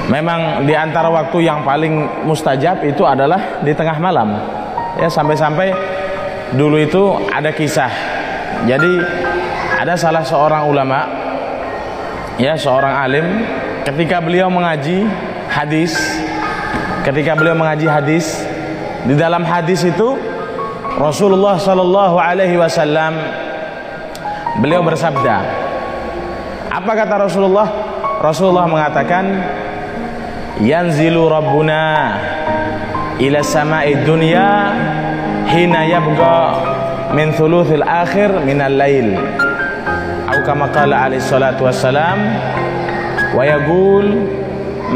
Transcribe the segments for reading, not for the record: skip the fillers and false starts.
Memang di antara waktu yang paling mustajab itu adalah di tengah malam. Ya, sampai-sampai dulu itu ada kisah. Jadi ada salah seorang ulama, ya, seorang alim, ketika beliau mengaji hadis, di dalam hadis itu Rasulullah Shallallahu Alaihi Wasallam beliau bersabda. Apa kata Rasulullah? Rasulullah mengatakan, yanzilu rabbuna ila sama'i dunya hina yabqa min thuluthil akhir minal lail, atau kama qala alaihi salatu wassalam, wa yaqul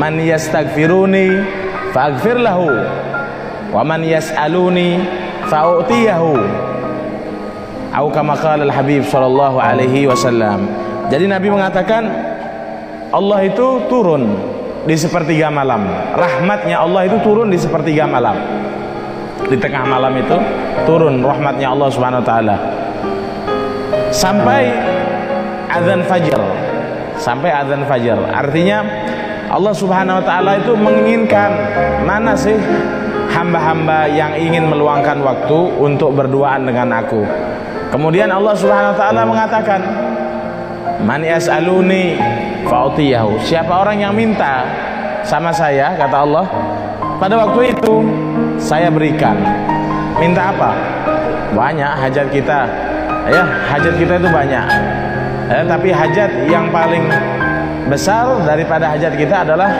man yastaghfiruni faaghfir lahu wa man yas'aluni fa'utiyahu, atau kama qala al habib sallallahu alaihi wasallam. Jadi Nabi mengatakan Allah itu turun di sepertiga malam. Rahmatnya Allah itu turun di sepertiga malam. Di tengah malam itu turun rahmatnya Allah Subhanahu wa taala. Sampai azan fajar. Artinya Allah Subhanahu wa taala itu menginginkan, mana sih hamba-hamba yang ingin meluangkan waktu untuk berduaan dengan aku. Kemudian Allah Subhanahu wa taala mengatakan, man yas'aluni fa'utiyahu, siapa orang yang minta sama saya, kata Allah, pada waktu itu saya berikan. Minta apa? Banyak hajat kita, ya, hajat kita itu banyak, ya, tapi hajat yang paling besar daripada hajat kita adalah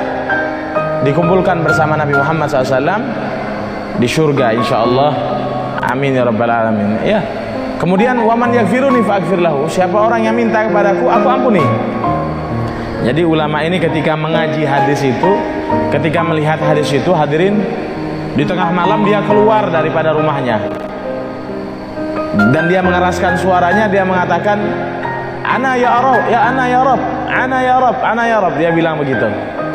dikumpulkan bersama Nabi Muhammad SAW di surga, insyaallah. Amin ya rabbal alamin. Ya. Kemudian waman yaghfiruni fa'aghfir lahu, siapa orang yang minta kepadaku, aku ampuni. Jadi ulama ini ketika mengaji hadis itu, ketika melihat hadis itu, hadirin, di tengah malam dia keluar daripada rumahnya dan dia mengeraskan suaranya, dia mengatakan, ana ya Rabb, ya ana ya Rabb, ana ya Rabb, ana ya Rabb. Dia bilang begitu.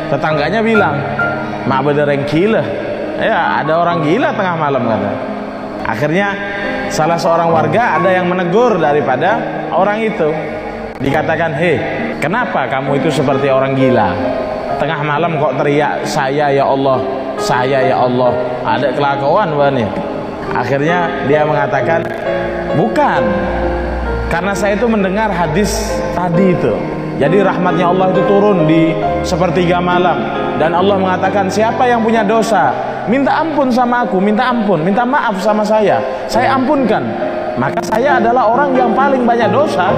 Tetangganya bilang, mak benereng gila. Ya, ada orang gila tengah malam, kata. Akhirnya salah seorang warga ada yang menegur daripada orang itu. Dikatakan, hei, kenapa kamu itu seperti orang gila? Tengah malam kok teriak, saya ya Allah, saya ya Allah. Ada kelakuan bukan? Akhirnya dia mengatakan, bukan, karena saya itu mendengar hadis tadi itu. Jadi rahmatnya Allah itu turun di sepertiga malam, dan Allah mengatakan, siapa yang punya dosa, minta ampun sama aku, minta ampun, minta maaf sama saya ampunkan. Maka saya adalah orang yang paling banyak dosa.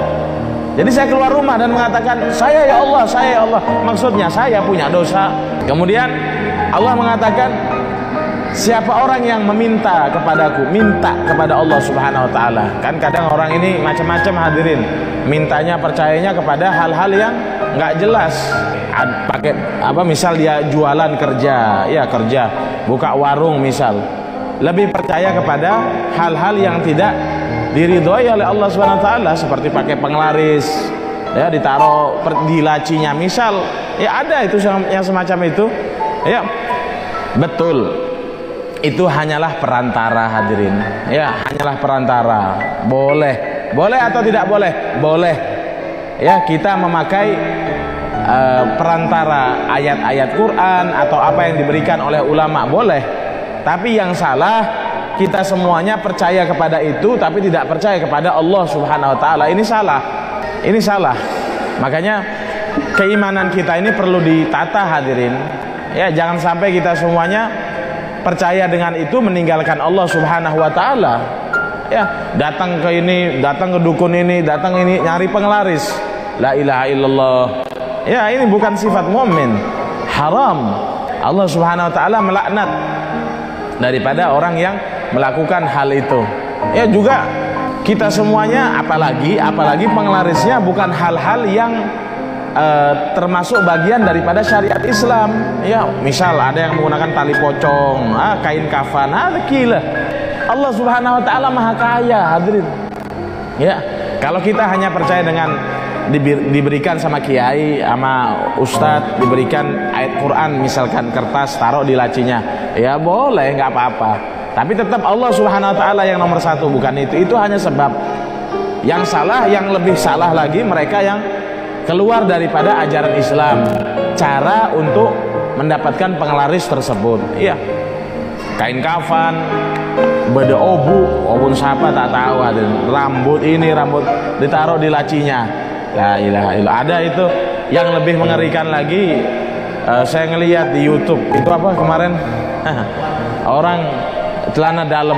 Jadi saya keluar rumah dan mengatakan, saya ya Allah, saya ya Allah. Maksudnya saya punya dosa. Kemudian Allah mengatakan, siapa orang yang meminta kepadaku, minta kepada Allah Subhanahu wa taala. Kan kadang orang ini macam-macam, hadirin. Mintanya, percayanya kepada hal-hal yang nggak jelas. Pakai apa, misal dia jualan, kerja, ya kerja, buka warung misal. Lebih percaya kepada hal-hal yang tidak diridhoi oleh Allah Subhanahu wa taala, seperti pakai penglaris, ya, ditaruh di lacinya misal. Ya, ada itu yang semacam itu. Ya, betul. Itu hanyalah perantara, hadirin. Ya, hanyalah perantara. Boleh atau tidak boleh? Boleh. Ya, kita memakai perantara ayat-ayat Quran atau apa yang diberikan oleh ulama, boleh. Tapi yang salah, kita semuanya percaya kepada itu tapi tidak percaya kepada Allah Subhanahu wa taala. Ini salah. Ini salah. Makanya keimanan kita ini perlu ditata, hadirin. Ya, jangan sampai kita semuanya percaya dengan itu meninggalkan Allah Subhanahu wa taala. Ya, datang ke ini, datang ke dukun ini, datang ini nyari penglaris. La ilaha illallah. Ya, ini bukan sifat mukmin. Haram. Allah Subhanahu wa taala melaknat daripada orang yang melakukan hal itu. Ya, juga kita semuanya, apalagi penglarisnya bukan hal-hal yang termasuk bagian daripada syariat Islam. Ya, misal ada yang menggunakan tali pocong, kain kafan, gila. Allah Subhanahu wa taala Maha Kaya, hadirin. Ya, kalau kita hanya percaya dengan diberikan sama kiai, sama ustadz, diberikan ayat Quran misalkan kertas, taruh di lacinya, ya boleh, nggak apa-apa. Tapi tetap Allah Subhanahu wa taala yang nomor satu, bukan itu. Itu hanya sebab. Yang salah, yang lebih salah lagi, mereka yang keluar daripada ajaran Islam. cara untuk mendapatkan penglaris tersebut. Iya, kain kafan, beda obun siapa tak tahu, ada rambut ini, rambut ditaruh di lacinya. La ilaha illallah. Ada itu yang lebih mengerikan lagi, saya ngelihat di YouTube itu apa kemarin, orang celana dalam,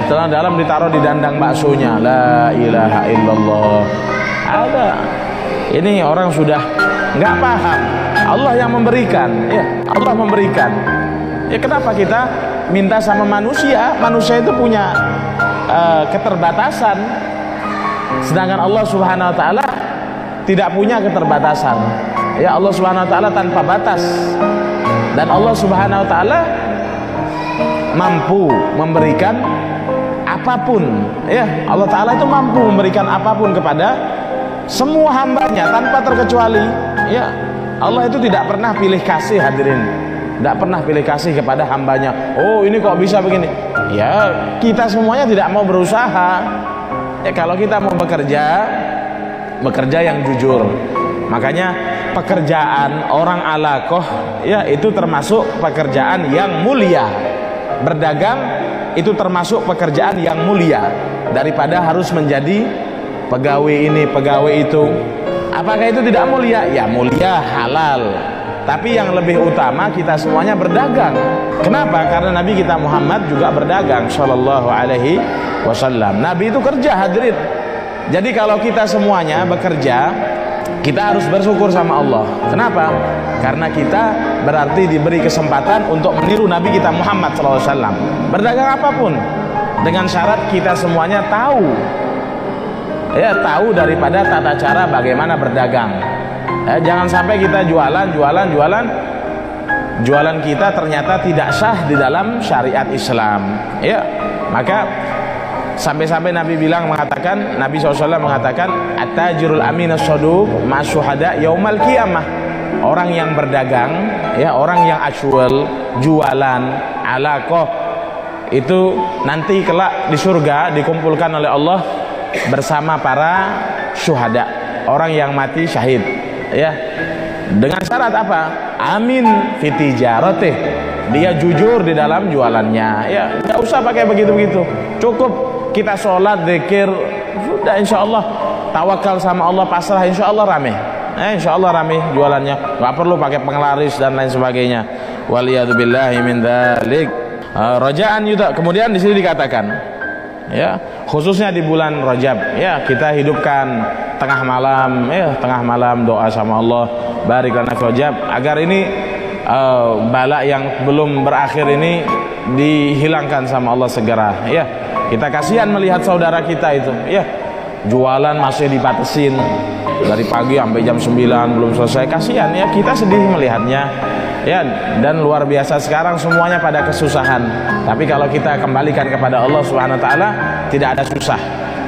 celana dalam ditaruh di dandang baksonya. La ilaha illallah. Ada. Ini orang sudah nggak paham. Allah yang memberikan, ya Allah memberikan. Ya kenapa kita minta sama manusia? Manusia itu punya keterbatasan, sedangkan Allah Subhanahu Wa Taala tidak punya keterbatasan. Ya Allah Subhanahu Wa Taala tanpa batas, dan Allah Subhanahu Wa Taala mampu memberikan apapun. Ya Allah Taala itu mampu memberikan apapun kepada semua hambanya tanpa terkecuali. Ya Allah itu tidak pernah pilih kasih, hadirin, tidak pernah pilih kasih kepada hambanya. Oh ini kok bisa begini? Ya kita semuanya tidak mau berusaha. Ya kalau kita mau bekerja yang jujur. Makanya pekerjaan orang alaqah ya itu termasuk pekerjaan yang mulia. Berdagang itu termasuk pekerjaan yang mulia daripada harus menjadi pegawai ini, pegawai itu. Apakah itu tidak mulia? Ya mulia, halal. Tapi yang lebih utama kita semuanya berdagang. Kenapa? Karena Nabi kita Muhammad juga berdagang sallallahu alaihi wasallam. Nabi itu kerja, hadirin. Jadi kalau kita semuanya bekerja, kita harus bersyukur sama Allah. Kenapa? Karena kita berarti diberi kesempatan untuk meniru Nabi kita Muhammad sallallahu alaihi wasallam. Berdagang apapun, dengan syarat kita semuanya tahu. Ya tahu daripada tata cara bagaimana berdagang. Jangan sampai kita jualan kita ternyata tidak sah di dalam syariat Islam. Ya, maka sampai-sampai Nabi mengatakan, Nabi SAW mengatakan, at-tajirul aminus shaduq ma'syuhada yaumal qiyamah. Orang yang berdagang, ya orang yang asyual, jualan, alaqah, itu nanti kelak di surga dikumpulkan oleh Allah bersama para syuhada, orang yang mati syahid. Ya, dengan syarat apa? Amin fitijaroteh, dia jujur di dalam jualannya. Ya, nggak usah pakai begitu-begitu. Cukup kita sholat, zikir, sudah insya Allah tawakal sama Allah, pasrah, insya Allah rame. Insya Allah rame jualannya. Nggak perlu pakai penglaris dan lain sebagainya. Waliyadzubillahi min dzalik. Rajaan yuda. Kemudian di sini dikatakan, ya khususnya di bulan Rajab, ya kita hidupkan tengah malam, ya tengah malam doa sama Allah, barik lana fi Rajab, agar ini bala yang belum berakhir ini dihilangkan sama Allah segera. Ya kita kasihan melihat saudara kita itu, ya jualan masih dibatasin dari pagi sampai jam 9 belum selesai, kasihan. Ya kita sedih melihatnya. Ya, dan luar biasa sekarang semuanya pada kesusahan. Tapi kalau kita kembalikan kepada Allah Subhanahu wa taala, tidak ada susah.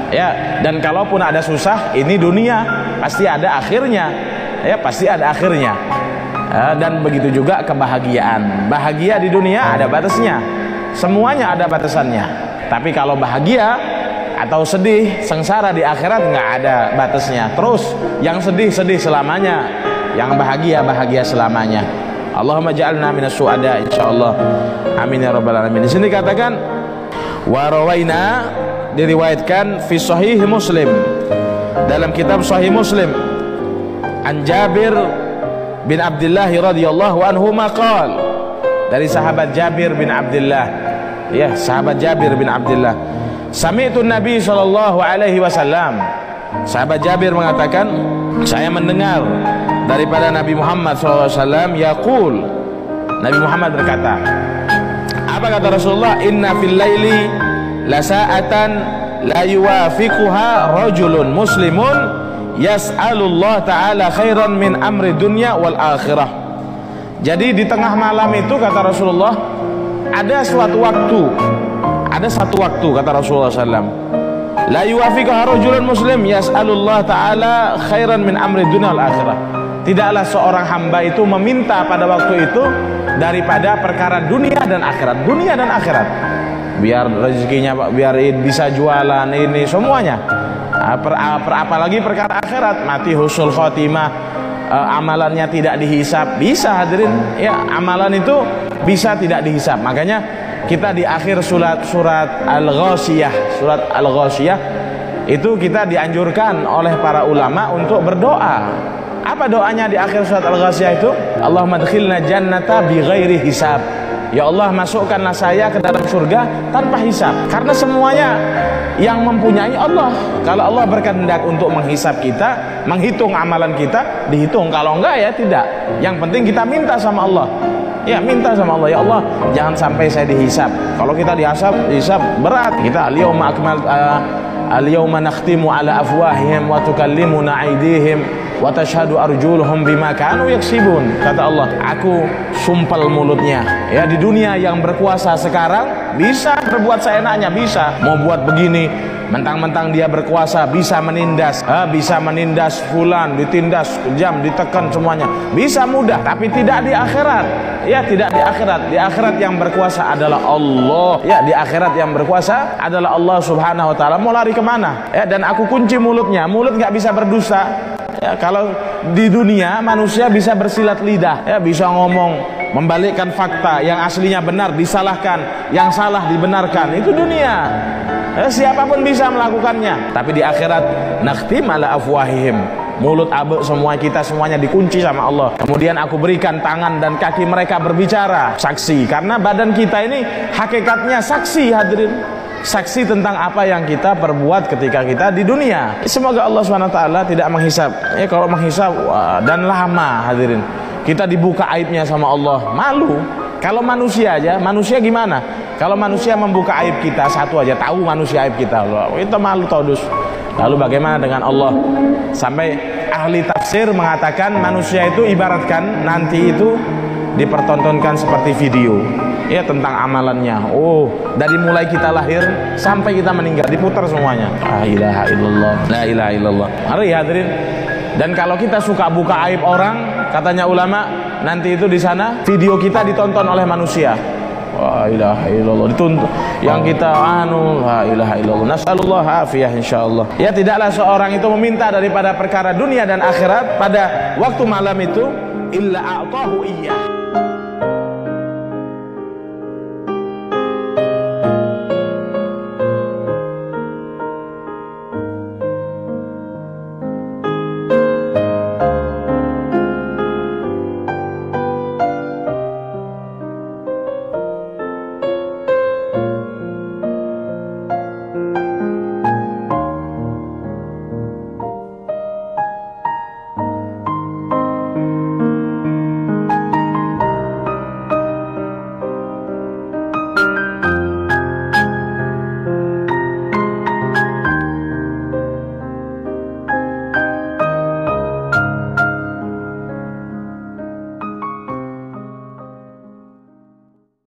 Ya, dan kalaupun ada susah, ini dunia pasti ada akhirnya. Ya, pasti ada akhirnya. Dan begitu juga kebahagiaan. Bahagia di dunia ada batasnya. Semuanya ada batasannya. Tapi kalau bahagia atau sedih, sengsara di akhirat nggak ada batasnya. Terus yang sedih selamanya, yang bahagia selamanya. Allahumma ja'alna minas syuhada insyaallah. Amin ya rabbal alamin. Di sini katakan wa rawaina, diriwayatkan fi sahih Muslim, dalam kitab sahih Muslim, an Jabir bin Abdullah radhiyallahu anhu maqal, dari sahabat Jabir bin Abdullah, ya sahabat Jabir bin Abdullah, sami'tu Nabi sallallahu alaihi wasallam, sahabat Jabir mengatakan, saya mendengar daripada Nabi Muhammad SAW yaqul, Nabi Muhammad berkata, apa kata Rasulullah? Inna fil laili la sa'atan la yuwafiquha rajulun muslimun yas'alullah ta'ala khairan min amri dunya wal akhirah. Jadi di tengah malam itu kata Rasulullah ada satu waktu kata Rasulullah SAW, la yuwafiquha rajulun muslim yas'alullah ta'ala khairan min amri dunya wal akhirah. Tidaklah seorang hamba itu meminta pada waktu itu daripada perkara dunia dan akhirat. Dunia dan akhirat, biar rezekinya, biar bisa jualan, ini semuanya. Apalagi perkara akhirat, mati husnul khotimah, amalannya tidak dihisab? Bisa hadirin, ya amalan itu bisa tidak dihisab. Makanya kita di akhir surat Al-Ghasyiyah itu kita dianjurkan oleh para ulama untuk berdoa. Apa doanya di akhir surat Al-Ghasyiyah itu? Allahumma adkhilna jannata bighairi hisab. Ya Allah, masukkanlah saya ke dalam surga tanpa hisab. Karena semuanya yang mempunyai Allah. Kalau Allah berkehendak untuk menghisab kita, menghitung amalan kita, dihitung. Kalau enggak ya tidak. Yang penting kita minta sama Allah. Ya, minta sama Allah, ya Allah, jangan sampai saya dihisab. Kalau kita dihisab berat. Kita al-yawma nakhtimu ala afwahihim wa tukallimuna aydihim wa tashhadu arjuluhum bima kanu yaksibun. Kata Allah, aku sumpel mulutnya. Ya, di dunia yang berkuasa sekarang bisa berbuat seenaknya, bisa mau buat begini, mentang-mentang dia berkuasa bisa menindas, fulan, ditindas, kejam, ditekan semuanya, bisa mudah. Tapi tidak di akhirat. Ya, tidak di akhirat. Di akhirat yang berkuasa adalah Allah. Ya, di akhirat yang berkuasa adalah Allah Subhanahu wa taala. Mau lari kemana? Ya, dan aku kunci mulutnya. Mulut nggak bisa berdusta. Ya, kalau di dunia manusia bisa bersilat lidah, ya, bisa ngomong, membalikkan fakta, yang aslinya benar disalahkan, yang salah dibenarkan. Itu dunia. Ya, siapapun bisa melakukannya. Tapi di akhirat, nakhtim ala afwahihim, mulut abe semua kita semuanya dikunci sama Allah. Kemudian aku berikan tangan dan kaki mereka berbicara, saksi. Karena badan kita ini hakikatnya saksi, hadirin. Saksi tentang apa yang kita perbuat ketika kita di dunia. Semoga Allah SWT tidak menghisab. Ya, kalau menghisab dan lama, hadirin, kita dibuka aibnya sama Allah, malu. Kalau manusia aja, manusia gimana? Kalau manusia membuka aib kita satu aja, tahu manusia aib kita, itu malu todus. Lalu bagaimana dengan Allah? Sampai ahli tafsir mengatakan manusia itu ibaratkan nanti itu dipertontonkan seperti video, ya, tentang amalannya. Oh, dari mulai kita lahir sampai kita meninggal diputar semuanya. La ilaha illallah, la ilaha illallah. Mari hadirin. Dan kalau kita suka buka aib orang, katanya ulama, nanti itu di sana video kita ditonton oleh manusia. La ilaha illallah, dituntut yang kita la ilaha illallah. Nasallallahu afiyah insyaallah. Ya, tidaklah seorang itu meminta daripada perkara dunia dan akhirat pada waktu malam itu illa a'tahu iyyah.